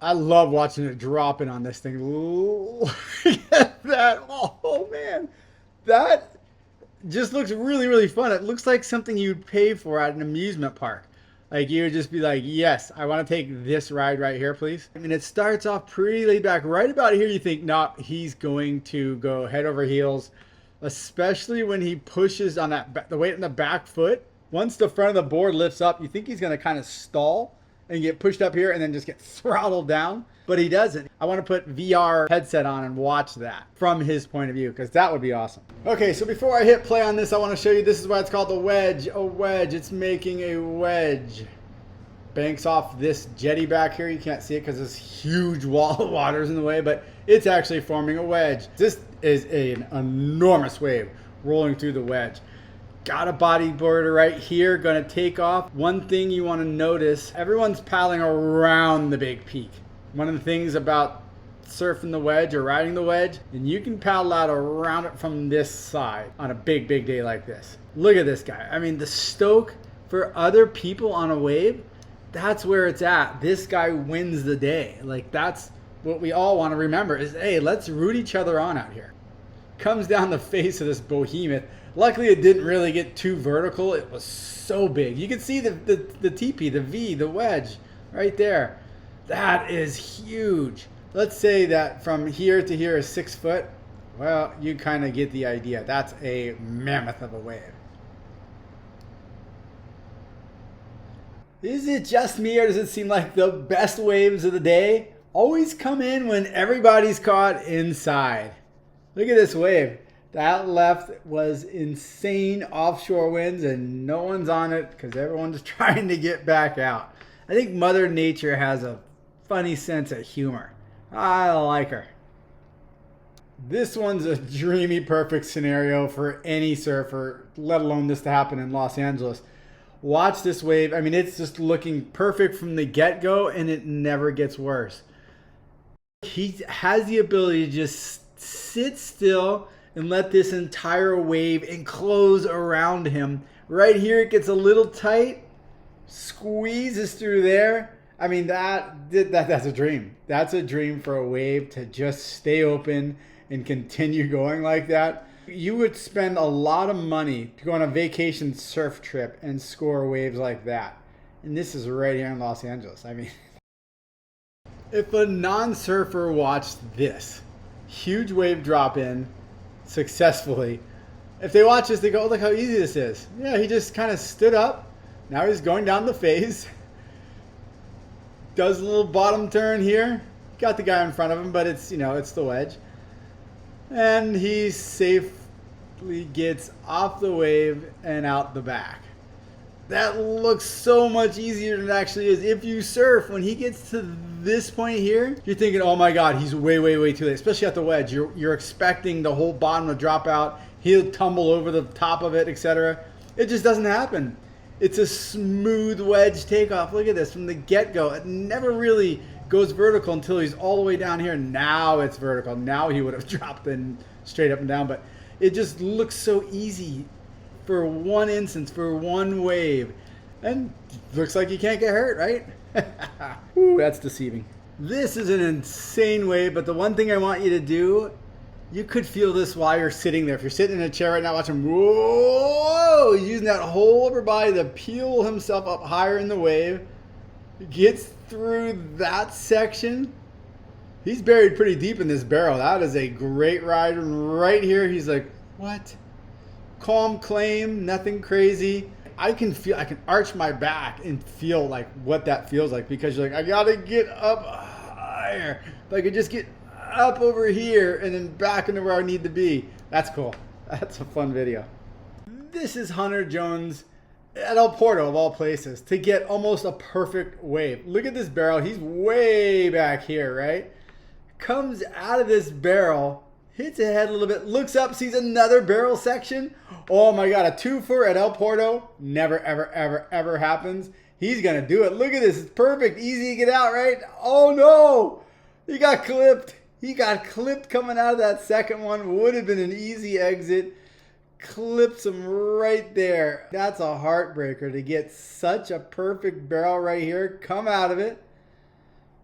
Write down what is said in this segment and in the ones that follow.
I love watching it dropping on this thing. Look at that. Oh man. That just looks really, really fun. It looks like something you'd pay for at an amusement park. Like you would just be like, yes, I want to take this ride right here, please. I mean, it starts off pretty laid back. Right about here, you think, no, he's going to go head over heels, especially when he pushes on the weight in the back foot. Once the front of the board lifts up, you think he's going to kind of stall and get pushed up here and then just get throttled down. But he doesn't. I want to put VR headset on and watch that from his point of view because that would be awesome. Okay, so before I hit play on this, I want to show you this is why it's called the wedge. A wedge. It's making a wedge. Banks off this jetty back here. You can't see it because this huge wall of water is in the way, but it's actually forming a wedge. This is an enormous wave rolling through the wedge. Got a bodyboarder right here, gonna take off. One thing you wanna notice, everyone's paddling around the big peak. One of the things about surfing the wedge or riding the wedge, and you can paddle out around it from this side on a big, big day like this. Look at this guy. I mean, the stoke for other people on a wave, that's where it's at. This guy wins the day. Like, that's what we all wanna remember is, hey, let's root each other on out here. Comes down the face of this behemoth. Luckily, it didn't really get too vertical. It was so big. You can see the teepee, the V, the wedge right there. That is huge. Let's say that from here to here is 6 foot. Well, you kind of get the idea. That's a mammoth of a wave. Is it just me or does it seem like the best waves of the day always come in when everybody's caught inside? Look at this wave. That left was insane offshore winds and no one's on it because everyone's trying to get back out. I think Mother Nature has a funny sense of humor. I like her. This one's a dreamy, perfect scenario for any surfer, let alone this to happen in Los Angeles. Watch this wave. I mean, it's just looking perfect from the get-go and it never gets worse. He has the ability to just sit still and let this entire wave enclose around him. Right here, it gets a little tight, squeezes through there. I mean, that's a dream. That's a dream for a wave to just stay open and continue going like that. You would spend a lot of money to go on a vacation surf trip and score waves like that. And this is right here in Los Angeles. I mean, if a non-surfer watched this huge wave drop in successfully, if they watch this, they go, oh, look how easy this is. Yeah, he just kind of stood up. Now he's going down the face. Does a little bottom turn here. Got the guy in front of him, but it's, it's the wedge. And he safely gets off the wave and out the back. That looks so much easier than it actually is. If you surf, when he gets to this point here, you're thinking, oh my God, he's way, way, way too late, especially at the wedge. You're expecting the whole bottom to drop out. He'll tumble over the top of it, etc. It just doesn't happen. It's a smooth wedge takeoff. Look at this from the get-go. It never really goes vertical until he's all the way down here. Now it's vertical. Now he would have dropped in straight up and down, but it just looks so easy for one instance, for one wave. And looks like you can't get hurt, right? Ooh, that's deceiving. This is an insane wave, but the one thing I want you to do, you could feel this while you're sitting there. If you're sitting in a chair right now watching, whoa, he's using that whole upper body to peel himself up higher in the wave. Gets through that section. He's buried pretty deep in this barrel. That is a great ride. And right here, he's like, what? Calm claim, nothing crazy. I can arch my back and feel like what that feels like because you're like, I gotta get up higher. If I could just get up over here and then back into where I need to be. That's cool. That's a fun video. This is Hunter Jones at El Porto of all places to get almost a perfect wave. Look at this barrel. He's way back here, right? Comes out of this barrel, hits his head a little bit, looks up, sees another barrel section. Oh my God, a twofer at El Porto never, ever, ever, ever happens. He's gonna do it. Look at this, it's perfect, easy to get out, right? Oh no, he got clipped. He got clipped coming out of that second one. Would have been an easy exit. Clips him right there. That's a heartbreaker to get such a perfect barrel right here. Come out of it.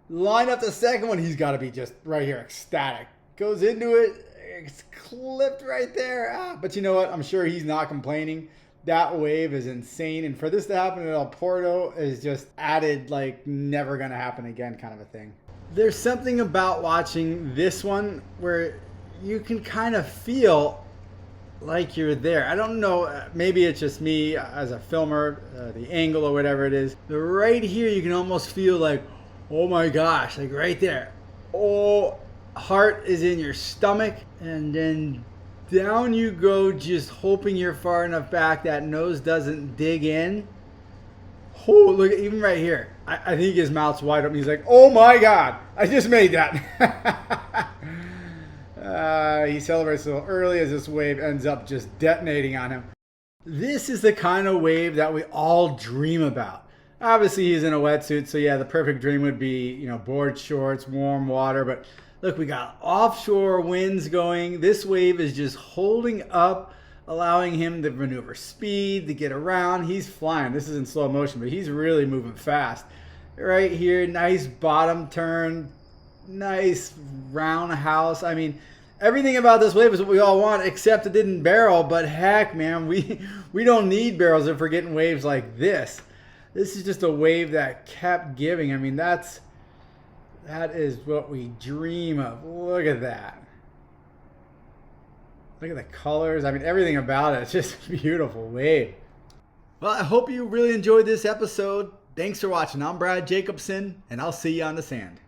Line up the second one. He's got to be just right here, ecstatic. Goes into it. It's clipped right there. But you know what? I'm sure he's not complaining. That wave is insane. And for this to happen at Porto is just added, like, never going to happen again kind of a thing. There's something about watching this one where you can kind of feel like you're there. I don't know, maybe it's just me as a filmer, the angle or whatever it is. But right here, you can almost feel like, oh my gosh, like right there. Oh, heart is in your stomach, and then down you go, just hoping you're far enough back that nose doesn't dig in. Oh, look, even right here. I think his mouth's wide open. He's like, oh my God, I just made that. He celebrates so early as this wave ends up just detonating on him. This is the kind of wave that we all dream about. Obviously, he's in a wetsuit, so yeah, the perfect dream would be, you know, board shorts, warm water. But look, we got offshore winds going. This wave is just holding up, allowing him to maneuver speed, to get around. He's flying. This is in slow motion, but he's really moving fast. Right here, nice bottom turn, nice roundhouse. I mean, everything about this wave is what we all want, except it didn't barrel. But heck, man, we don't need barrels if we're getting waves like this. This is just a wave that kept giving. I mean, that is what we dream of. Look at that. Look at the colors. I mean, everything about it. It's just a beautiful wave. Well, I hope you really enjoyed this episode. Thanks for watching. I'm Brad Jacobson, and I'll see you on the sand.